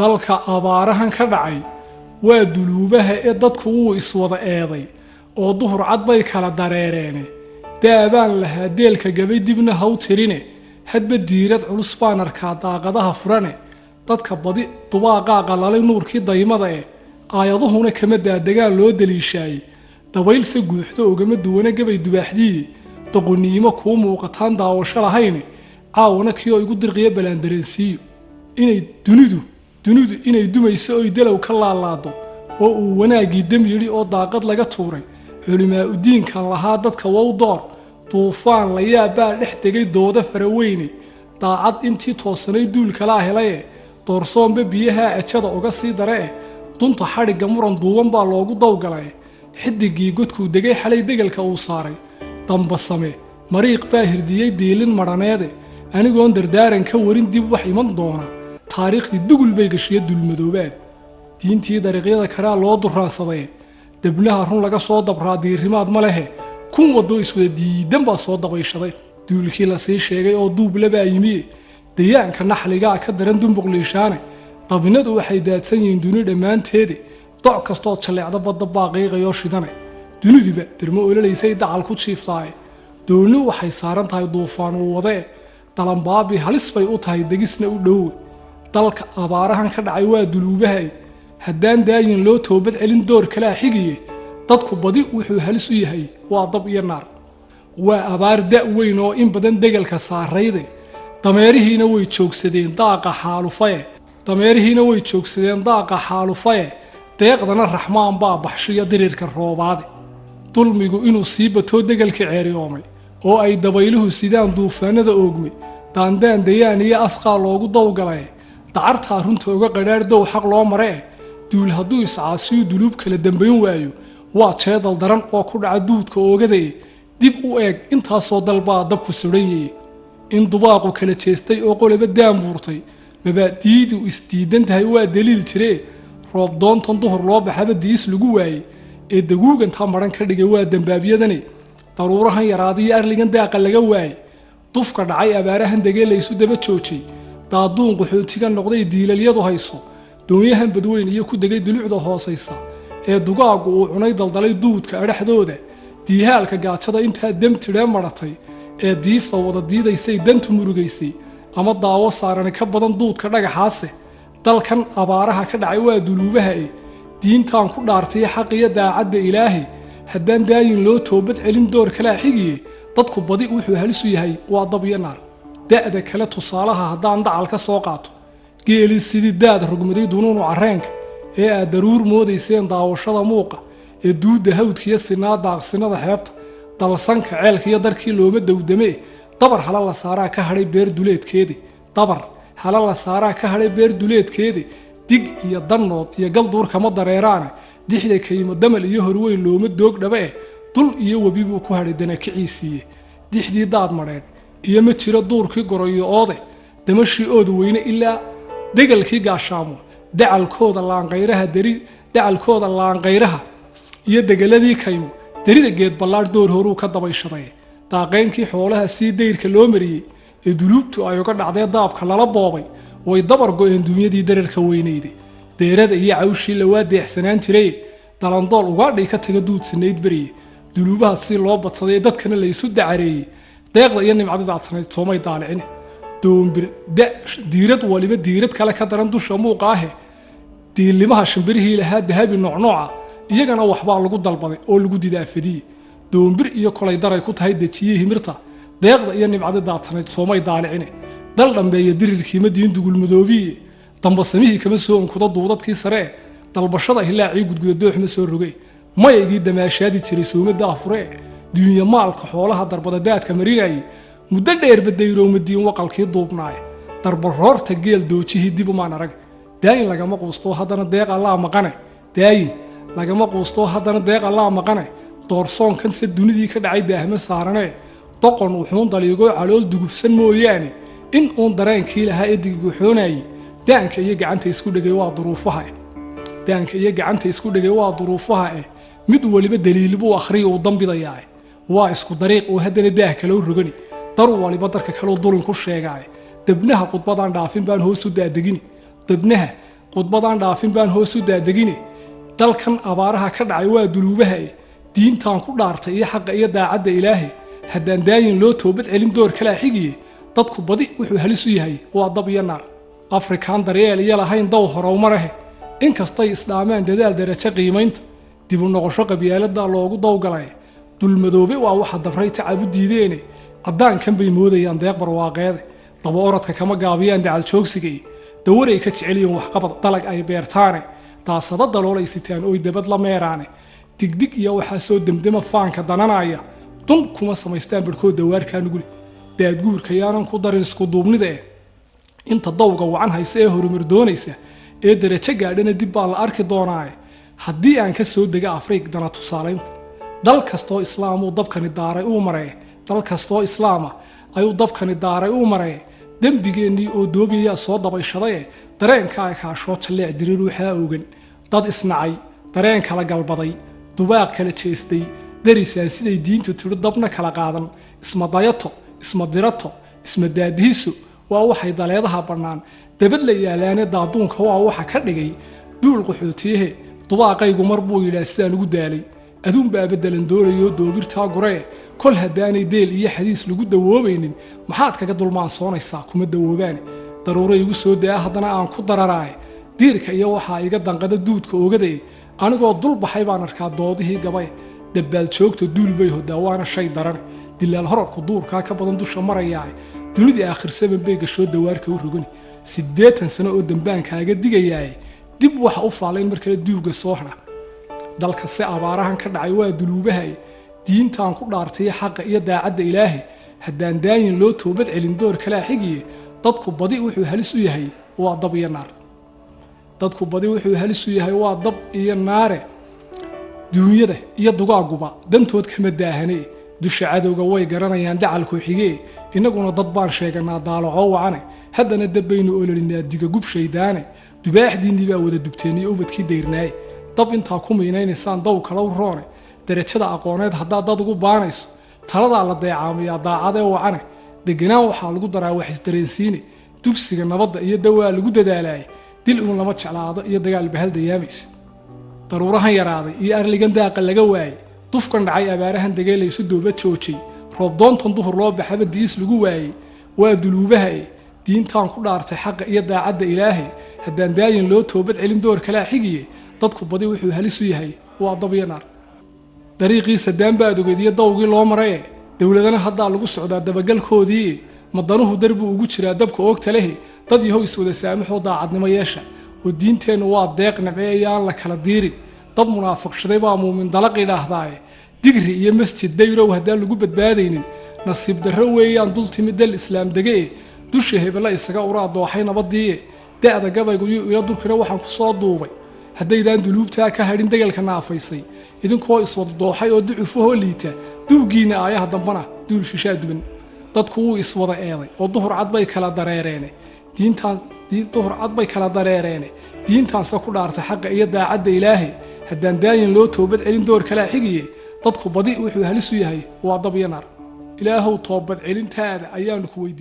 dalka abaarahan ka dhacay waa duluubaha ee dadku uu iswada eeday oo duhur cad bay kala dareereene daabaan lahaa deelka gabay dibna haw tirine hadba diirad culus baan arkaa daaqadaha furane dadka badi dubaaqaa qalalay nuurkii daymada aayaduhuna kama daadegaan loo daliishaayey dabaylse guuxdo ogama duwana gabay dubaaxdiiye doqoniimo kuu muuqataan daawasho lahayne caawana kii oo igu dirqiya balaandareensiiyo inay dunidu inay dumayso oy dalow ka laalaado oo uu wanaaggii dam yidhi oo daaqad laga tuuray culimaa udiinkan lahaa dadka wow door duufaan la yaabbaa dhex degay dooda faraweyne daacad intii toosanay duulkalaa helaye doorsoonba biyaha ajada uga sii dare dunta xadhigga muran duuban baa loogu dawgalay xidigii godkuu degay xalay degalka uu saaray dambasame mariiq baa hirdiyey diilin madhaneede anigoon dardaaran ka warin dib wax iman doona taariikhdii dugul bay gashiya dulmadoobaad diintii dariiqyada kalea loo duraansaday debnaha run laga soo dabraa diirimaad ma lehe kun wadoo iswada diidan baa soo dabayshaday duulkii lasii sheegay oo duublabaa yimiye dayaanka naxligaa ka daran dumbuqliishaane dabinadu waxay daadsan yihiin duni dhammaanteede doc kastood jalleecda badda baaqiiqayoo shidane duniduba dermo ololaysay dacal ku jiiftaaye doonni waxay saaran tahay duufaan uu wadee dalanbaabi halis bay u tahay degisna u dhowe dalka abaarahan ka dhacay waa duluubaha haddaan daayin loo toobad celin door kalaa xigiye dadku badi wuxuu halis u yahay waa dab iyo naar waa abaar da' weyn oo in badan degalka saarayde dameerihiina way joogsadeen daaqa xaalufaye deeqdana raxmaan baa baxshiya dirirka roobaade dulmigu inuu sii batoo degalka ceeriyoomay oo ay dabayluhu sidaan duufaanada oogmay daandaan dayaan iyo asqaa loogu dawgalay dacartaa runta uga qadhaar dow xaq loo mare duul hadduu iscaasiyu duluub kala dambayn waayo waa jeedal daran oo ku dhaca duudka oogadaye dib u eeg intaasoo dalbaa dabku sudhanyeye in dubaaqu kala jeestay oo qolaba daanbuurtay mabaadiidu isdiidan tahay waa daliil jiree roob doontan duhur loo baxaba diis lagu waayey ee daguugantaa madhan ka dhigay waa dambaabyadane daruurahan yaraadiyo arligan daaqa laga waayey dufka dhacay abaarahan degee laysu daba joojay daaduun qaxootiga noqday diilalyadu hayso doonyahan badweyn iyo ku degay dulucda hoosaysa ee dugaagu uu cunay daldalay duudka adhaxdooda diihaalka gaajada intaa dam tidhee madhatay ee diifta wada diidaysay dantu murugaysay ama daawo saarani ka badan duudka dhagaxaase dalkan abaaraha ka dhacay waa duluubaha diintaan ku dhaartay xaqiyo daacadda ilaahi haddaan daayin loo toobad celin door kalaa xigiye dadku badi wuxuu halis u yahay waa dab iyo naar da'da kale tusaalaha haddaan dacal ka soo qaato geeli sidii daad rogmaday dunuunu carreenka ee aad daruur moodayseen daawashada muuqa ee duudda hawdkiyo sinaa daaqsinada xeebta dalsanka ceelkiyo darkii looma dawdame dabar hala la saaraa ka hadhay beer duleedkeedi dig iyo dannood iyo galduur kama dareeraane dixda kaymo damal iyo horweyn looma doog dhabe dul iyo webi buu ku hadhay danakiciisiiye dixdii daad madheedh iyo ma jiro duurkii goroyo oode damashii oodu weyne ilaa degalkii gaashaamo dacalkooda laanqayraha iyo degaladii kaymo derida geed ballaadh door horuu ka dabayshaday daaqaynkii xoolaha sii dayrka loo mariyey ee duluubtu ay uga dhacdee daabka lala boobay way dabar go-een duunyadii dararka weynayday deerada iyo cawshii lawaa deexsanaan jiray dalandool ugaadhay ka taga duudsanayd beriye duluubaha si loo badsaday ee dadkana laysu dacareeyey deeqda iyo nimcada daadsanayd soomay daalicine doombir diirad waliba diirad kale ka daran dusha muuqa ahe diillimaha shimbirihii lahaa dahabi noocnooca iyagana waxbaa lagu dalbaday oo lagu didaafadiyey doombir iyo kolay daray ku tahay dejiyey himirta deeqda iyo nimcada daadsanayd soomay daalicine dal dhambeeya dirirkiima diin dugulmadoobiye dambasamihii kama soo onkudo duudadkii saree dalbashada hilaacii gudguda dooxma soo roge mayaygii damaashaadi jiray soomada afuree duunya maalka xoolaha darbadadaadka marinayay muddo dheer badayroomadiin waqalkii duubnaaye darbaroorta geel doojihii dib umaan arag daayin lagama quustoo haddana deeq allaa maqane doorsoonkanse dunidii ka dhacay daahma saaranee doqon wuxuun daliigoo calool dugufsan mooyaane in uun dareenkii lahaa ee digiguxoonayey daanka iyo gacanta isku dhegay waa duruufaha mid waliba daliil buu akhriya uu dambidayaa waa isku dariiq oo haddana daah kaloo rogani dar waliba darka kaloo dulin ku sheegaaye dabnaha khudbadaan dhaafin baan hoos u daadegini dabnaha khudbadan dhaafin baan hoos u daadegine dalkan abaaraha ka dhacay waa duluubaha diintaan ku dhaartay iyo xaqa iyo daacadda ilaahay haddaan daayin loo toobad celin door kala xigiye dadku badi wuxuu halis u yahay waa dab iyo naar afrikaan daryeel iyo lahayn daw horumarahe inkastay islaamaan dadaal darajo qiimaynta dib u noqosho qabyaalada loogu dawgalay dulmadoobe waa waxa dabray tacab u diideene caddaankan bay moodayaan deeq barwaaqeede daba orodka kama gaabiyaan dacal joogsigay dawaray ka jeceliyeen waxqabad dalag ay beertaane taasada daloolaysitaan oo dabad la meeraane digdig iyo waxa soo damdama faanka dananaya dun kuma samaystaan barkood dawaarka nugul daad guurka yaanan ku darin isku duubnida inta dawga wacan haysa ee horumar doonaysa ee darajo gaadhana dib baa la arki doonaa haddii aan ka soo dega Afrika dana tusaaleynta dal kastoo islaam uu dabkani daaray uu maray dal kastoo islaama ayuu dabkani daaray uu maray dambigeennii oo doobiya soo dabayshaday dareenka ay kaasho jaleec dirir ruuxa oogan dad isnacay dareen kala galbaday dubaaq kala jeestay darisaa siday diintu tiro dabna kala qaadan isma dayato isma dirato isma daadihiisu waa waxay daleedaha bannaan dabad la yaalaane daaduunka waa waxa ka dhigay duul qaxootiye dubaaqaygu mar buu yidhaa sidaan ugu daalay aduun baa bedelan doonayo doobirtaa guree kol haddaanay deel iyo xadiis lagu dawoobaynin maxaad kaga dulmaan soonaysaa kuma dawoobaan daruuro igu soo daa haddana aan ku dararaay diirka iyo waxaa iga danqada duudka ogaday anigoo dul baxay baan arkaa doodihii gabay dabbaal joogta duul bay hodaawaana shay daran dilaal horarku duurkaa ka badan dusha marayaa dunida aakhir saban bay gasho dawaarka u rogani 80 sano oo dambaankaaga digayaay dib waxa u faalayn markale duuga soo xidha dalka si abaarahan ka dhacay waa duluubaha diintaan ku dhaartay xaqa iyo daacadda ilaahay haddaan daayin loo toobad celin door kala xigiye dadku badi wuxuu halis u yahay waa dab iyo naar dadku badi wuxuu halis u yahay waa dab iyo naare duunyada iyo dugaaguba dantood kama daahanay dusha cadowga way garanayaan dacalku xigee inaguna dad baan sheeganaa daalaco wacane haddana dabbaynu ololinaa diga gub shaydaane dubaaxdiinii baa wada dubteeniyo ubadkii dayrnaay dab intaa ku miinaysaan daw kala roone darajada aqooneed haddaa dad ugu baanayso taladaa la deecaamiyaa daacadee wacane deganaan waxaa lagu daraa wax isdareensiine dugsiga nabadda iyo dawaa lagu dadaalay dil uun lama jeclaado iyo dagaal bahal dayaamayso daruurahan yaraaday iyo arligan daaqa laga waayay dufkan dhacay abaarahan dagaalaysu dooba joojay roob doontan duhur loo baxaba diis lagu waayay waa duluubaha diintaan ku dhaartay xaqa iyo daacadda ilaahay haddaan daayin loo toobad celin door kala xigiye dadku badi wuxuu halis u yahay waa dab iyo naar dariiqiisa daanbaad ogeediyo dawgii loo maray dawladana hadda lagu socdaa dabagalkoodii madanuhu darbu ugu jiraa dabka oogta leh dad yahow iswada saamaxo daacadnimo yeesha oo diinteenu waa deeq nabeeyaan la kala diirin dad munaafiqshaday baa muumin dalaq idhaahdaa digri iyo masjid dayrow hadaa lagu badbaadaynin nasiib darro weeyaan dul timid dal islaam degay dusha hebela isaga uraa dooxay nabadii daada gabaygu iyo dulkana waxaan ku soo duubay haddaydaan duluubtaa ka hadhin dagalka naafaysay idinkoo iswada dooxay oo ducufo liita duugiina aayaha dambana duul shishaa duban dadku wuu iswada eeday oo duhur cad bay kala dareereen duhur cad bay kala dareereen diintaansa ku dhaartay xaqa iyo daacadda ilaahay haddaan daayin loo toobad celin door kala xigiye dadku badi wuxuu halis u yahay waa dab iyo naar ilaahow toobad celintaada ayaanu ku weydiiyay